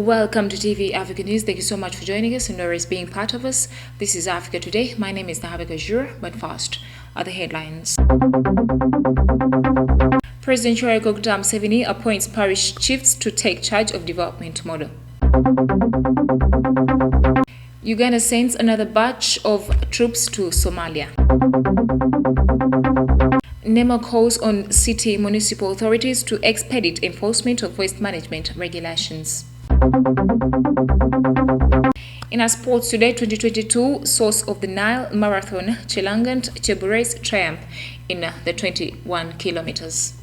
Welcome to TV Africa News. Thank you so much for joining us and always being part of us. This is Africa Today. My name is Nahabeka Jur, but first are the headlines. President Yoweri Kaguta Museveni appoints parish chiefs to take charge of development model. Uganda sends another batch of troops to Somalia. NEMA calls on city municipal authorities to expedite enforcement of waste management regulations. In our sports today, 2022 Source of the Nile Marathon, Chelangat Cheburais triumph in the 21 kilometers.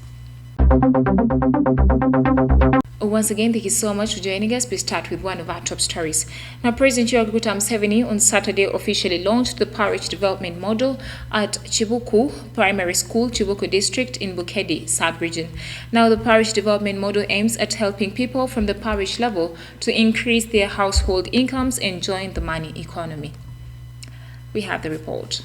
Once again, thank you so much for joining us. We start with one of our top stories. Now, President Yoweri Kaguta Museveni on Saturday officially launched the parish development model at Chibuku Primary School, Chibuku District in Bukedi sub-region. Now, the parish development model aims at helping people from the parish level to increase their household incomes and join the money economy. We have the report.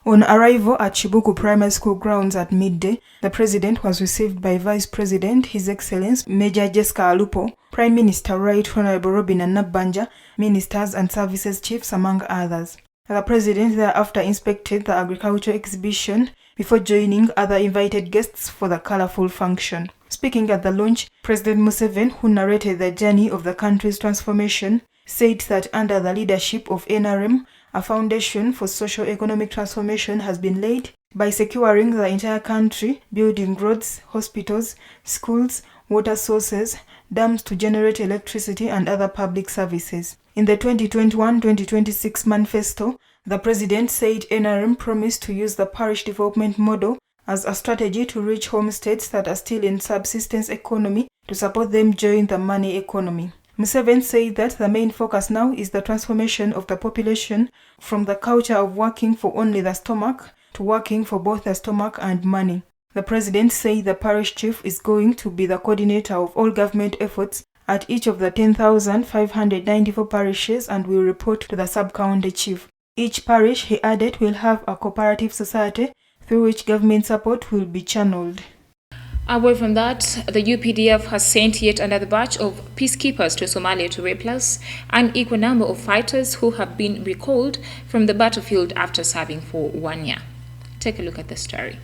On arrival at Chibuku Primary School grounds at midday, the President was received by Vice President, His Excellency Major Jessica Alupo, Prime Minister Right Honorable Robin Nabbanja, Ministers and Services Chiefs, among others. The President thereafter inspected the agriculture exhibition before joining other invited guests for the colorful function. Speaking at the launch, President Museveni, who narrated the journey of the country's transformation, said that under the leadership of NRM, a foundation for socio-economic transformation has been laid by securing the entire country, building roads, hospitals, schools, water sources, dams to generate electricity and other public services. In the 2021-2026 manifesto, the President said NRM promised to use the parish development model as a strategy to reach homesteads that are still in subsistence economy to support them join the money economy. Museveni said that the main focus now is the transformation of the population from the culture of working for only the stomach to working for both the stomach and money. The President said the parish chief is going to be the coordinator of all government efforts at each of the 10,594 parishes and will report to the sub-county chief. Each parish, he added, will have a cooperative society through which government support will be channeled. Away from that, the UPDF has sent yet another batch of peacekeepers to Somalia to replace an equal number of fighters who have been recalled from the battlefield after serving for 1 year. Take a look at the story.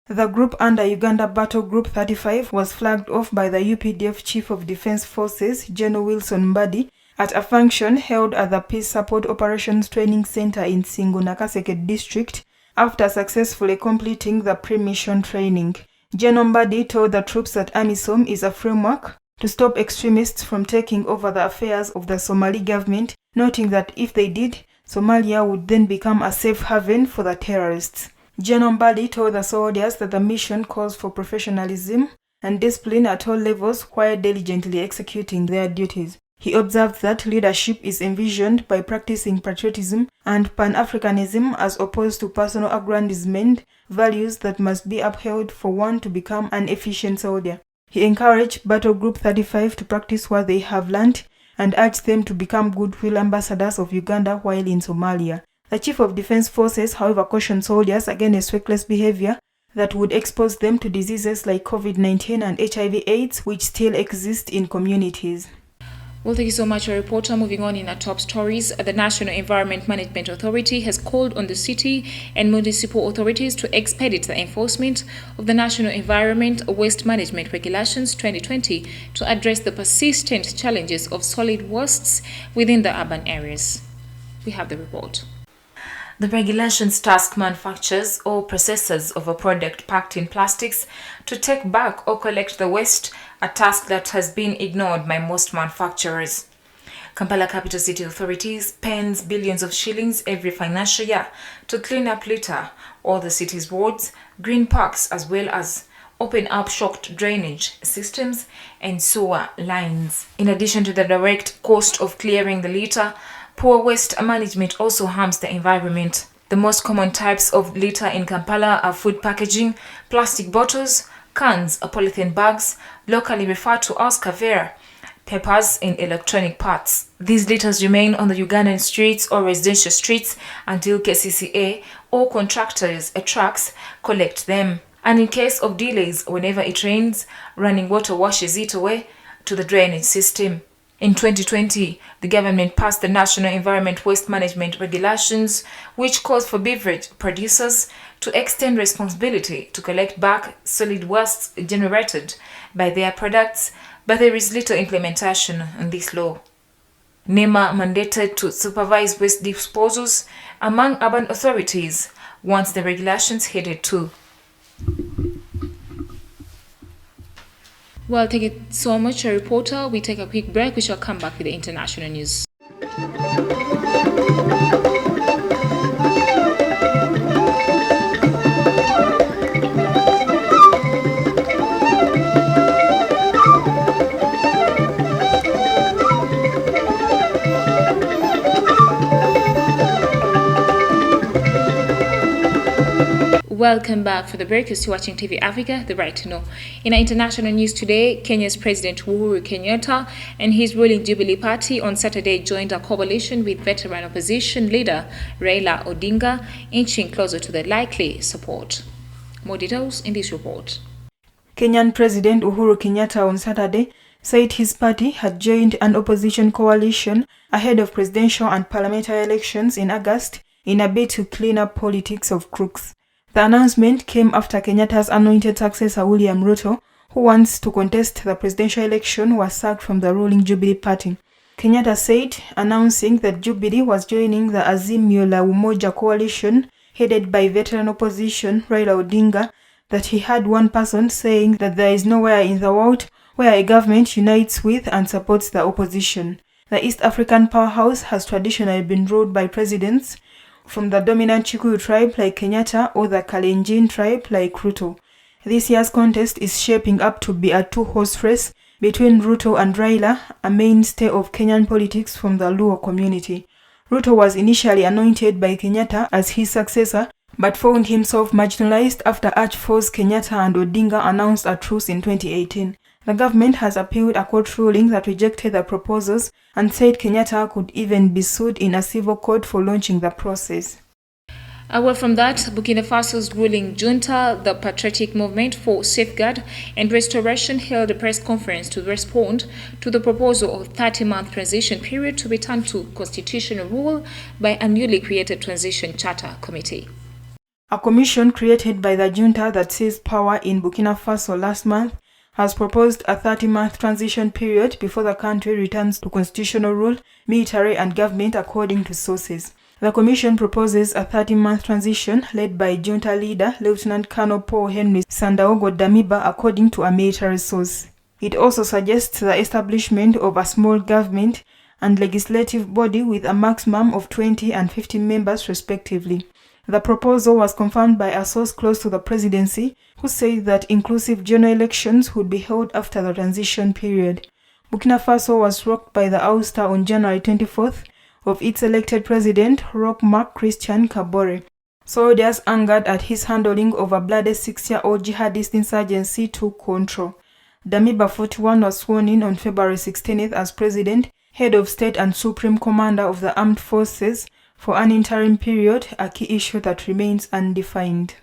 The group under Uganda Battle Group 35 was flagged off by the UPDF Chief of Defense Forces, General Wilson Mbadi, at a function held at the Peace Support Operations Training Center in Singo, Nakaseke District after successfully completing the pre-mission training. General Mbadi told the troops that AMISOM is a framework to stop extremists from taking over the affairs of the Somali government, noting that if they did, Somalia would then become a safe haven for the terrorists. General Mbadi told the soldiers that the mission calls for professionalism and discipline at all levels while diligently executing their duties. He observed that leadership is envisioned by practicing patriotism and Pan-Africanism as opposed to personal aggrandizement, values that must be upheld for one to become an efficient soldier. He encouraged Battle Group 35 to practice what they have learned and urged them to become goodwill ambassadors of Uganda while in Somalia. The Chief of Defense Forces, however, cautioned soldiers against reckless behavior that would expose them to diseases like COVID-19 and HIV/AIDS, which still exist in communities. Well, thank you so much, reporter. Moving on in our top stories, the National Environment Management Authority has called on the city and municipal authorities to expedite the enforcement of the National Environment Waste Management Regulations 2020 to address the persistent challenges of solid wastes within the urban areas. We have the report. The regulations task manufacturers or processors of a product packed in plastics to take back or collect the waste, a task that has been ignored by most manufacturers. Kampala Capital City Authority spends billions of shillings every financial year to clean up litter, all the city's wards, green parks, as well as open up shocked drainage systems and sewer lines. In addition to the direct cost of clearing the litter, poor waste management also harms the environment. The most common types of litter in Kampala are food packaging, plastic bottles, cans, polythene bags, locally referred to as kavera, papers, and electronic parts. These litters remain on the Ugandan streets or residential streets until KCCA or contractors' trucks collect them. And in case of delays, whenever it rains, running water washes it away to the drainage system. In 2020, the government passed the National Environment Waste Management Regulations, which calls for beverage producers to extend responsibility to collect back solid waste generated by their products, but there is little implementation in this law. NEMA mandated to supervise waste disposals among urban authorities once the regulations headed to. Well, thank you so much, reporter. We take a quick break. We shall come back with the international news. Welcome back for the break. You're still watching TV Africa, the right to know. In our international news today, Kenya's President Uhuru Kenyatta and his ruling Jubilee Party on Saturday joined a coalition with veteran opposition leader Raila Odinga, inching closer to the likely support. More details in this report. Kenyan President Uhuru Kenyatta on Saturday said his party had joined an opposition coalition ahead of presidential and parliamentary elections in August in a bid to clean up politics of crooks. The announcement came after Kenyatta's anointed successor William Ruto, who wants to contest the presidential election, was sacked from the ruling Jubilee Party. Kenyatta said, announcing that Jubilee was joining the Azimio la Umoja coalition headed by veteran opposition Raila Odinga, that he had one person saying that there is nowhere in the world where a government unites with and supports the opposition. The East African powerhouse has traditionally been ruled by presidents from the dominant Kikuyu tribe like Kenyatta or the Kalenjin tribe like Ruto. This year's contest is shaping up to be a two-horse race between Ruto and Raila, a mainstay of Kenyan politics from the Luo community. Ruto was initially anointed by Kenyatta as his successor, but found himself marginalized after arch-foes Kenyatta and Odinga announced a truce in 2018. The government has appealed a court ruling that rejected the proposals and said Kenyatta could even be sued in a civil court for launching the process. Away from that, Burkina Faso's ruling junta, the Patriotic Movement for Safeguard and Restoration, held a press conference to respond to the proposal of a 30-month transition period to return to constitutional rule by a newly created Transition Charter Committee. A commission created by the junta that seized power in Burkina Faso last month has proposed a 30-month transition period before the country returns to constitutional rule, military and government, according to sources. The commission proposes a 30-month transition led by junta leader Lieutenant Colonel Paul Henry Sandaogo Damiba, according to a military source. It also suggests the establishment of a small government and legislative body with a maximum of 20 and 15 members respectively. The proposal was confirmed by a source close to the presidency, who said that inclusive general elections would be held after the transition period. Burkina Faso was rocked by the ouster on January 24th of its elected president, Roch Marc Christian Kabore. Soldiers angered at his handling of a bloody 6-year-old jihadist insurgency took control. Damiba 41 was sworn in on February 16th as president, head of state and supreme commander of the armed forces for an interim period, a key issue that remains undefined.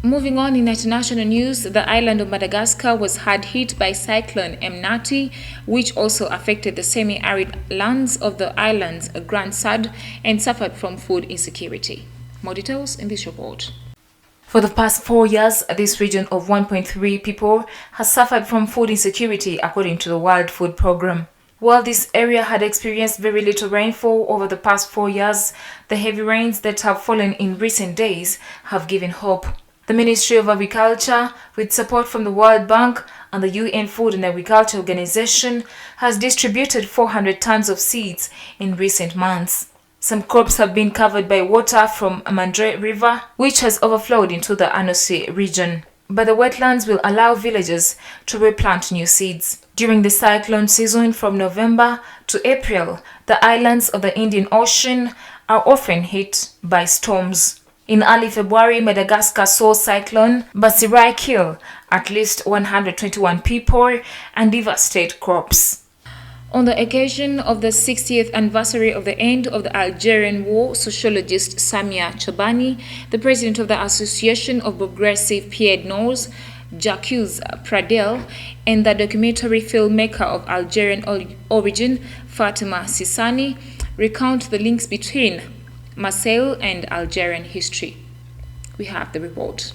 Moving on in international news, the island of Madagascar was hard hit by cyclone Emnati, which also affected the semi-arid lands of the island's Grand Sud and suffered from food insecurity. More details in this report. For the past 4 years, this region of 1.3 people has suffered from food insecurity, according to the World Food Programme. While this area had experienced very little rainfall over the past 4 years, the heavy rains that have fallen in recent days have given hope. The Ministry of Agriculture, with support from the World Bank and the UN Food and Agriculture Organization, has distributed 400 tons of seeds in recent months. Some crops have been covered by water from Mandre River, which has overflowed into the Anosi region. But the wetlands will allow villagers to replant new seeds. During the cyclone season from November to April, the islands of the Indian Ocean are often hit by storms. In early February, Madagascar saw cyclone Basirai kill at least 121 people and devastate crops. On the occasion of the 60th anniversary of the end of the Algerian War, sociologist Samia Chobani, the president of the Association of Progressive Pied Noirs, Jacques Pradel, and the documentary filmmaker of Algerian origin, Fatima Sissani, recount the links between Marseille and Algerian history. We have the report.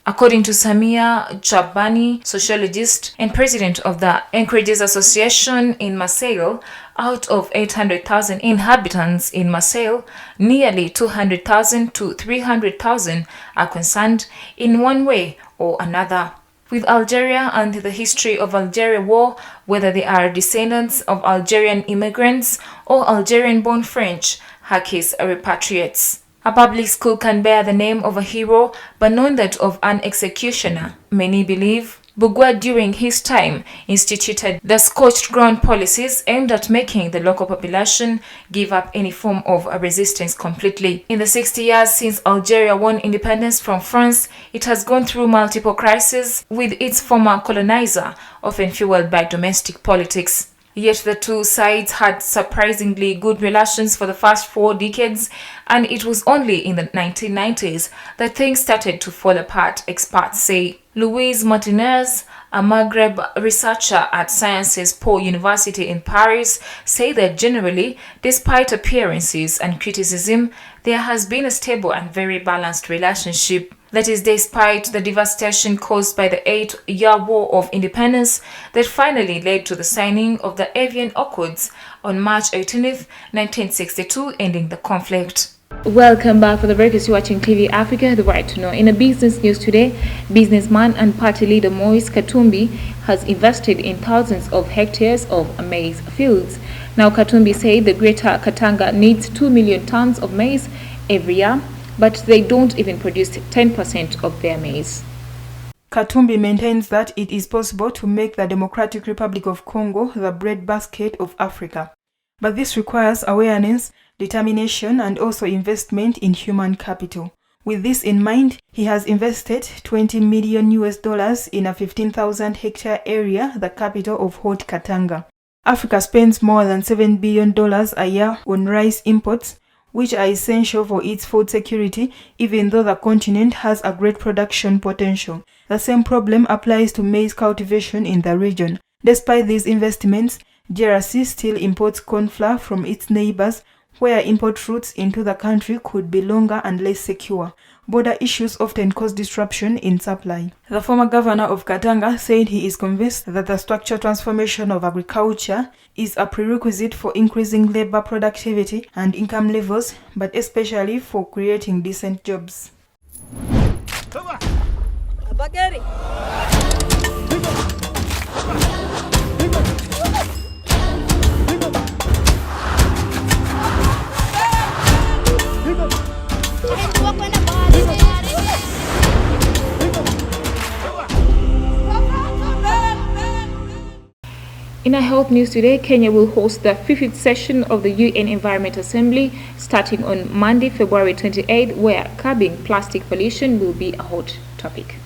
According to Samia Jabani, sociologist and president of the Anchorages Association in Marseille, out of 800,000 inhabitants in Marseille, nearly 200,000 to 300,000 are concerned in one way or another with Algeria and the history of Algeria war, whether they are descendants of Algerian immigrants or Algerian-born French, Hakis repatriates. A public school can bear the name of a hero, but not that of an executioner. Many believe Bourguiba during his time instituted the scorched ground policies aimed at making the local population give up any form of resistance completely. In the 60 years since Algeria won independence from France, it has gone through multiple crises with its former colonizer, often fueled by domestic politics. Yet the two sides had surprisingly good relations for the first 4 decades, and it was only in the 1990s that things started to fall apart, experts say. Louise Martinez, a Maghreb researcher at Sciences Po University in Paris, say that generally, despite appearances and criticism, there has been a stable and very balanced relationship. That is, despite the devastation caused by the 8-year War of Independence that finally led to the signing of the Evian Accords on March 18, 1962, ending the conflict. Welcome back. For the breakers watching TV Africa, the right to know. In a business news today, businessman and party leader Moise Katumbi has invested in thousands of hectares of maize fields. Now, Katumbi said the Greater Katanga needs 2 million tons of maize every year, but they don't even produce 10% of their maize. Katumbi maintains that it is possible to make the Democratic Republic of Congo the breadbasket of Africa. But this requires awareness, determination, and also investment in human capital. With this in mind, he has invested $20 million in a 15,000 hectare area, the capital of Haute Katanga. Africa spends more than $7 billion a year on rice imports, which are essential for its food security, even though the continent has a great production potential. The same problem applies to maize cultivation in the region. Despite these investments, DRC still imports corn flour from its neighbors, where import routes into the country could be longer and less secure. Border issues often cause disruption in supply. The former governor of Katanga said he is convinced that the structural transformation of agriculture is a prerequisite for increasing labor productivity and income levels, but especially for creating decent jobs. In our health news today, Kenya will host the 50th session of the UN Environment Assembly starting on Monday, February 28, where curbing plastic pollution will be a hot topic.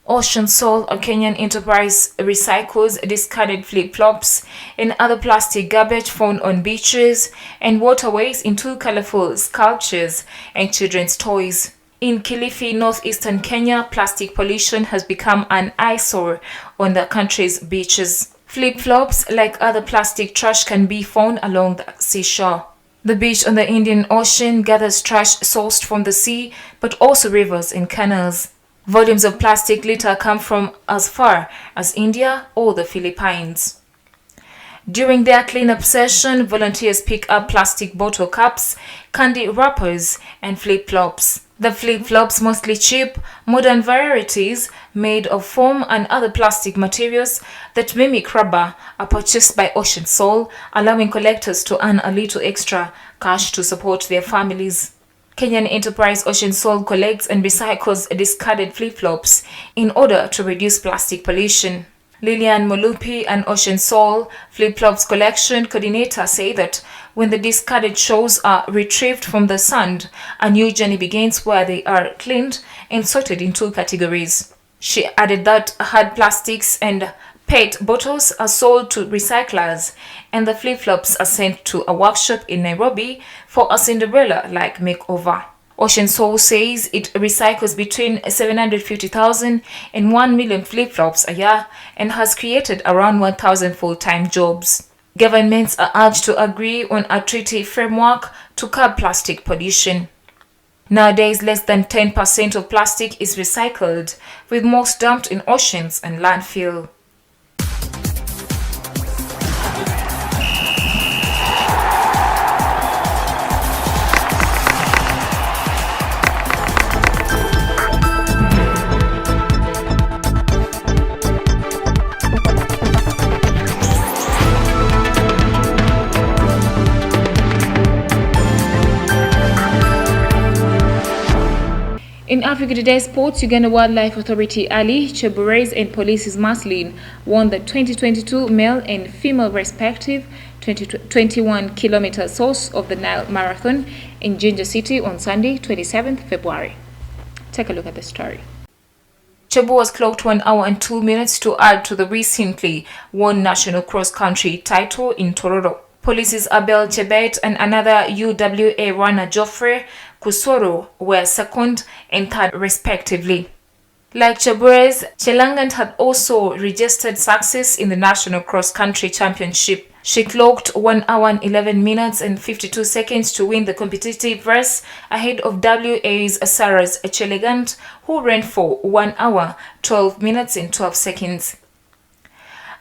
Ocean Salt, a Kenyan enterprise, recycles discarded flip-flops and other plastic garbage found on beaches and waterways into colorful sculptures and children's toys. In Kilifi, northeastern Kenya, plastic pollution has become an eyesore on the country's beaches. Flip-flops, like other plastic trash, can be found along the seashore. The beach on the Indian Ocean gathers trash sourced from the sea, but also rivers and canals. Volumes of plastic litter come from as far as India or the Philippines. During their cleanup session, volunteers pick up plastic bottle caps, candy wrappers, and flip-flops. The flip-flops, mostly cheap, modern varieties made of foam and other plastic materials that mimic rubber, are purchased by Ocean Salt, allowing collectors to earn a little extra cash to support their families. Kenyan enterprise Ocean Salt collects and recycles discarded flip-flops in order to reduce plastic pollution. Lilian Molupi, an Ocean Salt flip-flops collection coordinator, say that when the discarded shoes are retrieved from the sand, a new journey begins where they are cleaned and sorted into categories. She added that hard plastics and PET bottles are sold to recyclers, and the flip-flops are sent to a workshop in Nairobi for a Cinderella-like makeover. Ocean Soul says it recycles between 750,000 and 1 million flip-flops a year and has created around 1,000 full-time jobs. Governments are urged to agree on a treaty framework to curb plastic pollution. Nowadays, less than 10% of plastic is recycled, with most dumped in oceans and landfill. In Africa Today Sports, Uganda Wildlife Authority Ali Cheburez and Police's Maslin won the 2022 male and female respective 21-kilometer Source of the Nile Marathon in Jinja City on Sunday, 27th February. Take a look at the story. Chebu was clocked 1 hour and 2 minutes to add to the recently won national cross-country title in Tororo. Police's Abel Chebet and another UWA runner Geoffrey Kusoro were second and third respectively. Like Cheburez, Chelangan had also registered success in the National Cross Country Championship. She clocked 1 hour and 11 minutes and 52 seconds to win the competitive race ahead of WA's Sarah's Chelegant, who ran for 1 hour, 12 minutes and 12 seconds.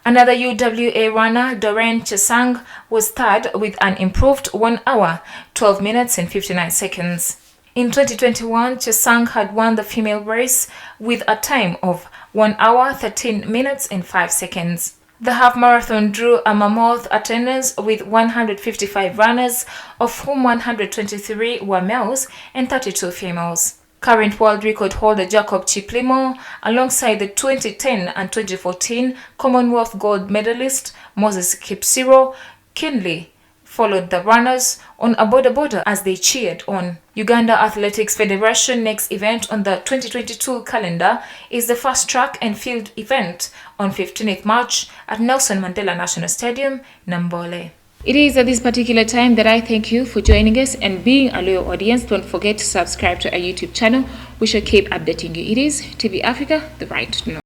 Another UWA runner, Doreen Chesang, was third with an improved 1 hour, 12 minutes and 59 seconds. In 2021, Chesang had won the female race with a time of 1 hour, 13 minutes and 5 seconds. The half marathon drew a mammoth attendance with 155 runners, of whom 123 were males and 32 females. Current world record holder Jacob Chiplimo, alongside the 2010 and 2014 Commonwealth gold medalist Moses Kipsiro, keenly followed the runners on a border as they cheered on. Uganda Athletics Federation next event on the 2022 calendar is the fast track and field event on 15th March at Nelson Mandela National Stadium, Nambole. It is at this particular time that I thank you for joining us and being a loyal audience. Don't forget to subscribe to our YouTube channel. We shall keep updating you. It is TV Africa, the right to know.